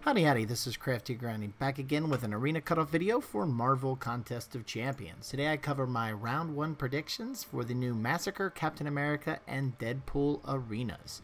Howdy howdy, this is Crafty Grinding back again with an arena cutoff video for Marvel Contest of Champions. Today I cover my round 1 predictions for the new Massacre, Captain America, and Deadpool arenas.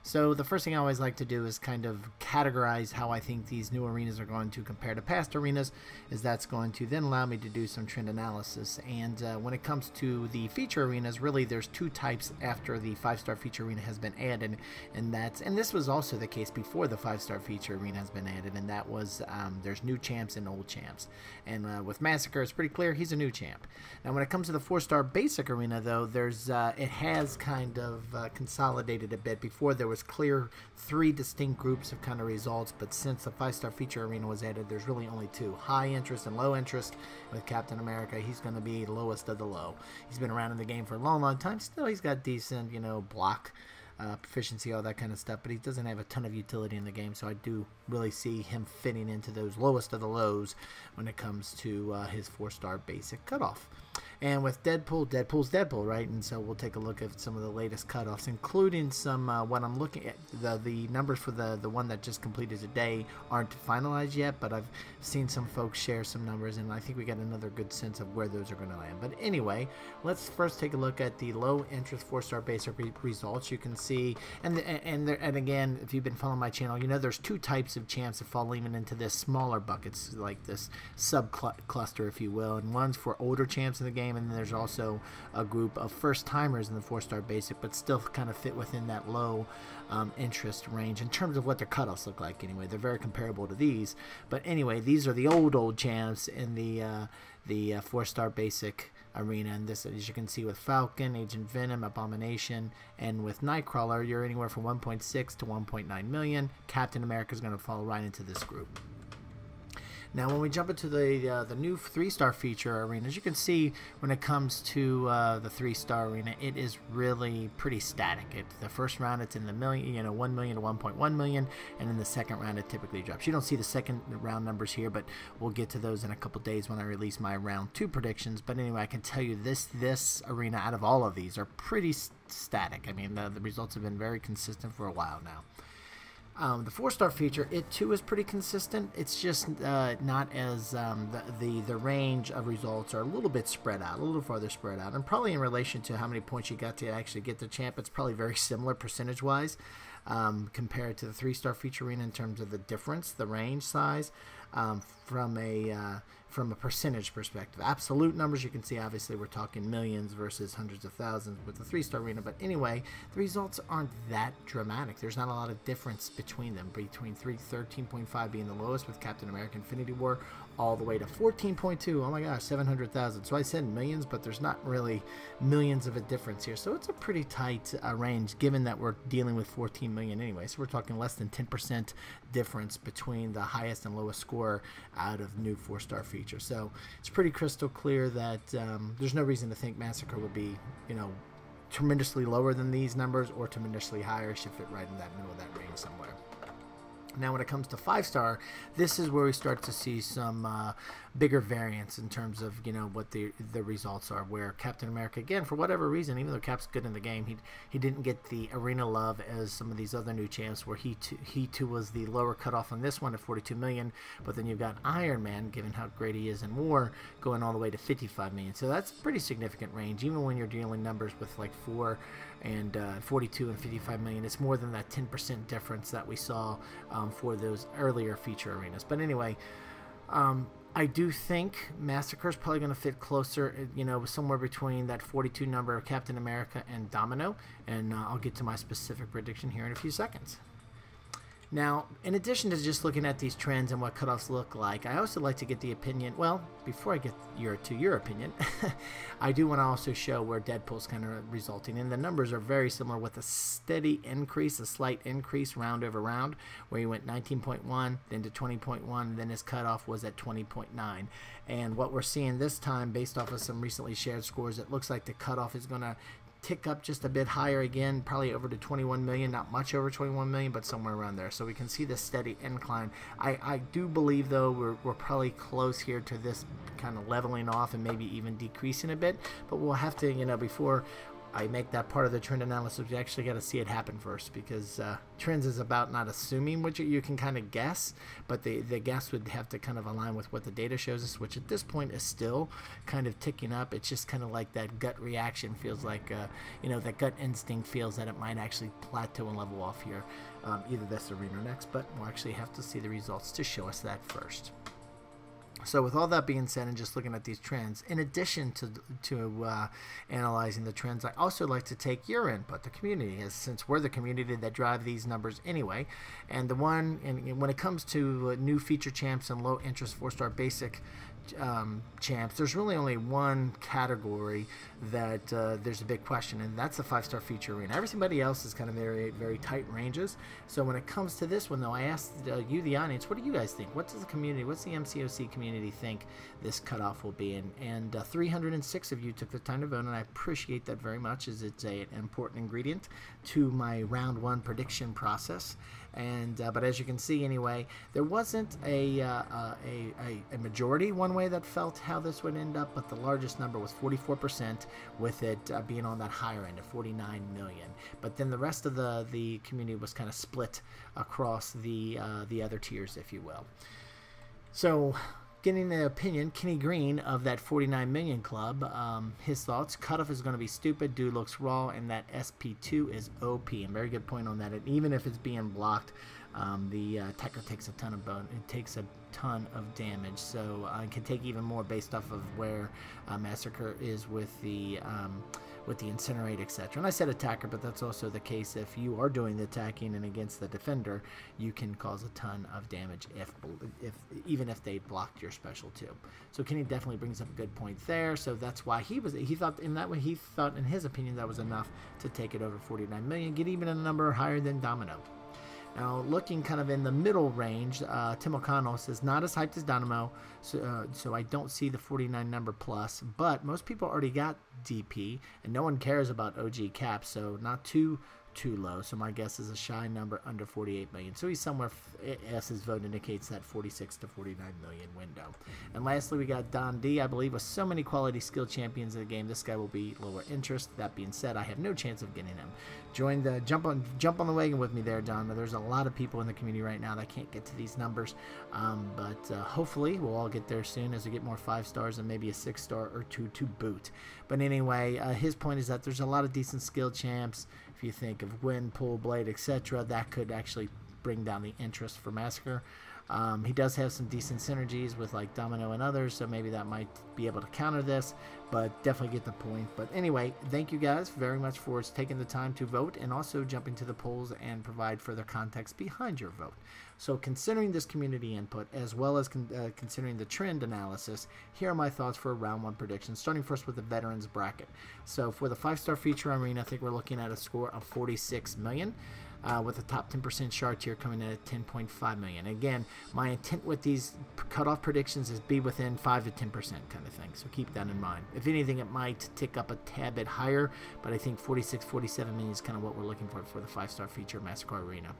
So the first thing I always like to do is kind of categorize how I think these new arenas are going to compare to past arenas, as that's going to then allow me to do some trend analysis. And when it comes to the feature arenas, really there's two types after the 5-star feature arena has been added, and this was also the case before the 5-star feature arena has been added, and that was there's new champs and old champs. And with Massacre, it's pretty clear he's a new champ. Now when it comes to the 4-star basic arena, though, there's it has kind of consolidated a bit. Before there was clear 3 distinct groups of kind of results, but since the 5-star feature arena was added, there's really only 2: high interest and low interest. With Captain America, he's going to be the lowest of the low. He's been around in the game for a long time. Still, he's got decent, block proficiency, all that kind of stuff, but he doesn't have a ton of utility in the game, so I do really see him fitting into those lowest of the lows when it comes to his 4-star basic cutoff. And with Deadpool, Deadpool's Deadpool, right? And so we'll take a look at some of the latest cutoffs, including some what I'm looking at. The numbers for the one that just completed today aren't finalized yet, but I've seen some folks share some numbers, and I think we got another good sense of where those are going to land. But anyway, let's first take a look at the low interest 4-star basic results. You can see, and again, if you've been following my channel, you know there's 2 types of champs that fall even into this smaller buckets, like this sub cluster, if you will. And one's for older champs in the game, and then there's also a group of first-timers in the 4-star basic, but still kind of fit within that low interest range in terms of what their cutoffs look like. Anyway, they're very comparable to these, but anyway, these are the old champs in the 4-star basic arena. And this, as you can see, with Falcon, Agent Venom, Abomination, and with Nightcrawler, you're anywhere from 1.6 to 1.9 million. Captain America is going to fall right into this group. Now, when we jump into the new 3-star feature arena, as you can see, when it comes to the 3-star arena, it is really pretty static. The first round, it's in the million, 1 million to 1.1 million, and in the second round, it typically drops. You don't see the second round numbers here, but we'll get to those in a couple days when I release my round 2 predictions. But anyway, I can tell you this arena, out of all of these, are pretty static. I mean, the results have been very consistent for a while now. The 4-star feature, it too is pretty consistent. It's just not as the range of results are a little bit spread out, a little farther spread out, and probably in relation to how many points you got to actually get the champ, it's probably very similar percentage-wise compared to the 3-star feature arena in terms of the difference, the range size, from a percentage perspective. Absolute numbers, you can see obviously we're talking millions versus hundreds of thousands with the 3-star arena, but anyway, the results aren't that dramatic. There's not a lot of difference between them, between 13.5 being the lowest with Captain America Infinity War, all the way to 14.2, oh my gosh, 700,000. So I said millions, but there's not really millions of a difference here. So it's a pretty tight range, given that we're dealing with 14 million anyway. So we're talking less than 10% difference between the highest and lowest score out of new 4-star feature. So it's pretty crystal clear that there's no reason to think Massacre would be, tremendously lower than these numbers or tremendously higher. It should fit right in that middle of that range somewhere. Now, when it comes to 5-star, this is where we start to see some bigger variance in terms of what the results are. Where Captain America, again, for whatever reason, even though Cap's good in the game, he didn't get the arena love as some of these other new champs, where he too was the lower cutoff on this one at 42 million. But then you've got Iron Man, given how great he is in war, going all the way to 55 million. So that's a pretty significant range, even when you're dealing numbers with like 4 and 42 and 55 million. It's more than that 10% difference that we saw for those earlier feature arenas. But anyway, I do think Massacre is probably going to fit closer, somewhere between that 42 number of Captain America and Domino, and I'll get to my specific prediction here in a few seconds. Now, in addition to just looking at these trends and what cutoffs look like, I also like to get the opinion, well, before I get to your opinion, I do want to also show where Deadpool's kind of resulting, and the numbers are very similar, with a steady increase, a slight increase round over round, where he went 19.1, then to 20.1, then his cutoff was at 20.9. And what we're seeing this time, based off of some recently shared scores, it looks like the cutoff is going to tick up just a bit higher again, probably over to 21 million, not much over 21 million, but somewhere around there. So we can see this steady incline. I do believe, though, we're probably close here to this kind of leveling off and maybe even decreasing a bit, but we'll have to, before I make that part of the trend analysis. You actually got to see it happen first, because trends is about not assuming what you can kind of guess, but the guess would have to kind of align with what the data shows us, which at this point is still kind of ticking up. It's just kind of like that gut reaction feels like, that gut instinct feels that it might actually plateau and level off here, either this arena or next, but we'll actually have to see the results to show us that first. So with all that being said, and just looking at these trends, in addition to analyzing the trends, I also like to take your input, the community, since we're the community that drive these numbers anyway. And when it comes to new feature champs and low interest 4-star basic champs, there's really only one category that there's a big question, and that's the 5-star feature arena. Everybody else is kind of very, very tight ranges. So when it comes to this one, though, I asked you, the audience, what do you guys think? What does the community, what's the MCOC community think this cutoff will be in? And 306 of you took the time to vote, and I appreciate that very much, as it's an important ingredient to my round 1 prediction process. And but as you can see, anyway, there wasn't a majority one way that felt how this would end up, but the largest number was 44%, with it being on that higher end of 49 million. But then the rest of the community was kind of split across the other tiers, if you will. So, getting the opinion, Kenny Green of that 49 million club, his thoughts: Cutoff is going to be stupid, dude looks raw, and that SP2 is OP. And very good point on that. And even if it's being blocked, the attacker takes a ton of damage, so it can take even more based off of where Massacre is with the incinerate, etc. And I said attacker, but that's also the case if you are doing the attacking and against the defender, you can cause a ton of damage even if they blocked your special too. So Kenny definitely brings up a good point there. So that's why he thought in his opinion that was enough to take it over 49 million, get even a number higher than Domino. Now, looking kind of in the middle range, Tim O'Connell says, not as hyped as Dynamo, so I don't see the 49 number plus, but most people already got DP, and no one cares about OG cap, so not too low. So my guess is a shy number under 48 million. So he's somewhere, as his vote indicates, that 46 to 49 million window. And lastly, we got Don D. I believe with so many quality skill champions in the game, this guy will be lower interest. That being said, I have no chance of getting him. Jump on the wagon with me there, Don. There's a lot of people in the community right now that can't get to these numbers, but hopefully we'll all get there soon as we get more 5 stars and maybe a 6-star or 2 to boot. But anyway, his point is that there's a lot of decent skill champs. If you think of Wind, Pull, Blade, etc., that could actually bring down the interest for Massacre. He does have some decent synergies with like Domino and others, so maybe that might be able to counter this, but definitely get the point. But anyway, thank you guys very much for taking the time to vote and also jumping to the polls and provide further context behind your vote. So considering this community input, as well as considering the trend analysis, here are my thoughts for round 1 predictions, starting first with the veterans bracket. So for the 5-star feature arena, I think we're looking at a score of 46 million. With the top 10% shard tier coming in at 10.5 million. Again, my intent with these cutoff predictions is be within 5 to 10% kind of thing, so keep that in mind. If anything, it might tick up a tad bit higher, but I think 46, 47 million is kind of what we're looking for the 5-star feature Massacre arena.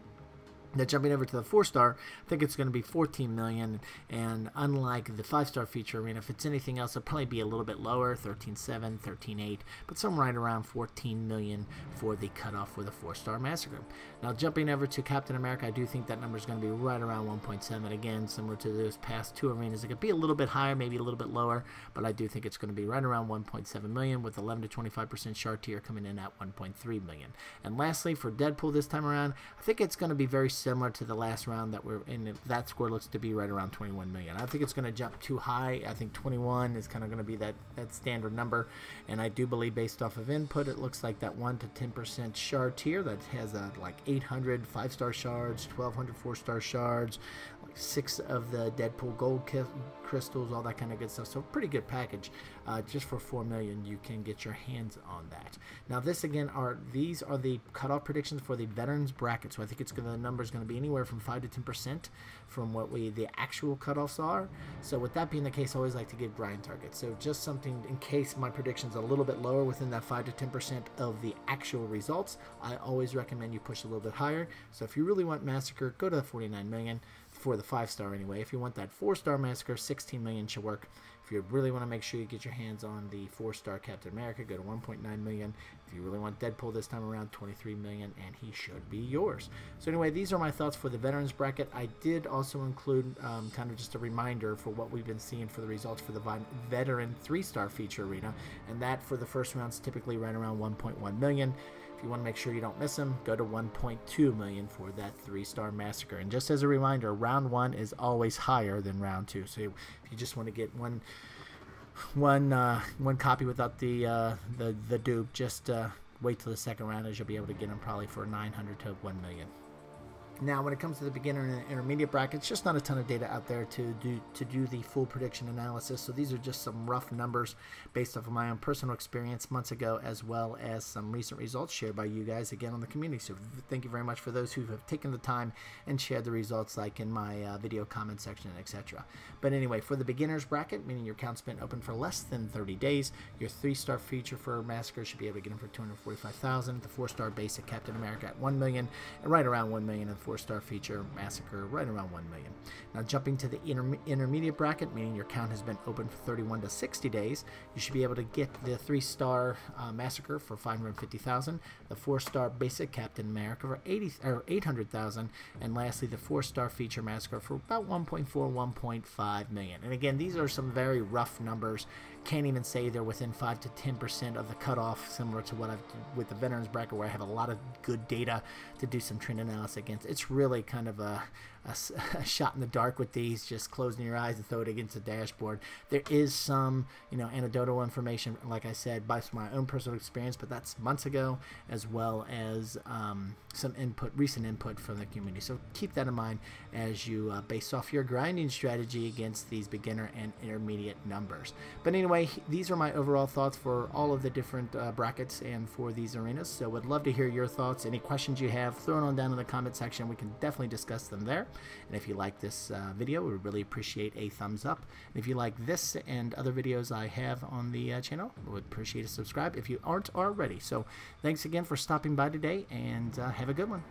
Now jumping over to the 4-star, I think it's going to be 14 million, and unlike the 5-star feature arena, if it's anything else, it'll probably be a little bit lower, 13.7, 13.8, but somewhere right around 14 million for the cutoff for the 4-star Massacre. Now jumping over to Captain America, I do think that number is going to be right around 1.7, again, similar to those past 2 arenas. It could be a little bit higher, maybe a little bit lower, but I do think it's going to be right around 1.7 million, with 11 to 25% shard tier coming in at 1.3 million. And lastly, for Deadpool this time around, I think it's going to be very similar to the last round that we're in. That score looks to be right around 21 million. I think it's going to jump too high. I think 21 is kind of going to be that standard number, and I do believe based off of input, it looks like that 1 to 10% shard tier that has like 800 5-star shards, 1200 4-star shards, like 6 of the Deadpool gold crystals, all that kind of good stuff. So pretty good package. Just for 4 million, you can get your hands on that. Now this again these are the cutoff predictions for the veterans bracket. So I think the number is going to be anywhere from 5 to 10% from what the actual cutoffs are. So with that being the case, I always like to give Brian targets. So just something in case my prediction's a little bit lower within that 5 to 10% of the actual results, I always recommend you push a little bit higher. So if you really want Massacre, go to the 49 million. for the 5-star anyway. If you want that 4-star Massacre, 16 million should work. If you really want to make sure you get your hands on the 4-star Captain America, go to 1.9 million. If you really want Deadpool this time around, 23 million, and he should be yours. So anyway, these are my thoughts for the veterans bracket. I did also include kind of just a reminder for what we've been seeing for the results for the veteran 3-star feature arena, and that for the first round is typically right around 1.1 million. If you want to make sure you don't miss them, go to 1.2 million for that 3-star Massacre. And just as a reminder, round 1 is always higher than round 2. So if you just want to get one copy without the dupe, just wait till the second round, as you'll be able to get them probably for 900 to 1 million. Now, when it comes to the beginner and intermediate brackets, just not a ton of data out there to do the full prediction analysis. So these are just some rough numbers based off of my own personal experience months ago, as well as some recent results shared by you guys again on the community. So thank you very much for those who have taken the time and shared the results, like in my video comment section, etc. But anyway, for the beginners bracket, meaning your account's been open for less than 30 days, your 3-star feature for Massacre should be able to get them for 245,000. The 4-star basic Captain America at 1 million, and right around 1 million. And 4-star feature Massacre right around 1 million. Now jumping to the intermediate bracket, meaning your account has been open for 31 to 60 days, you should be able to get the 3-star Massacre for 550,000, the 4-star basic Captain America for 800,000, and lastly the 4-star feature Massacre for about 1.4, 1.5 million. And again, these are some very rough numbers. Can't even say they're within 5 to 10% of the cutoff, similar to what I've with the veterans bracket, where I have a lot of good data to do some trend analysis against. It's really kind of a shot in the dark with these, just closing your eyes and throw it against the dashboard. There is some, anecdotal information, like I said, by my own personal experience, but that's months ago, as well as some recent input from the community. So keep that in mind as you base off your grinding strategy against these beginner and intermediate numbers. But anyway, these are my overall thoughts for all of the different brackets and for these arenas. So would love to hear your thoughts. Any questions you have, throw it on down in the comment section. We can definitely discuss them there. And if you like this video, we would really appreciate a thumbs up. And if you like this and other videos I have on the channel, we would appreciate a subscribe if you aren't already. So thanks again for stopping by today, and have a good one.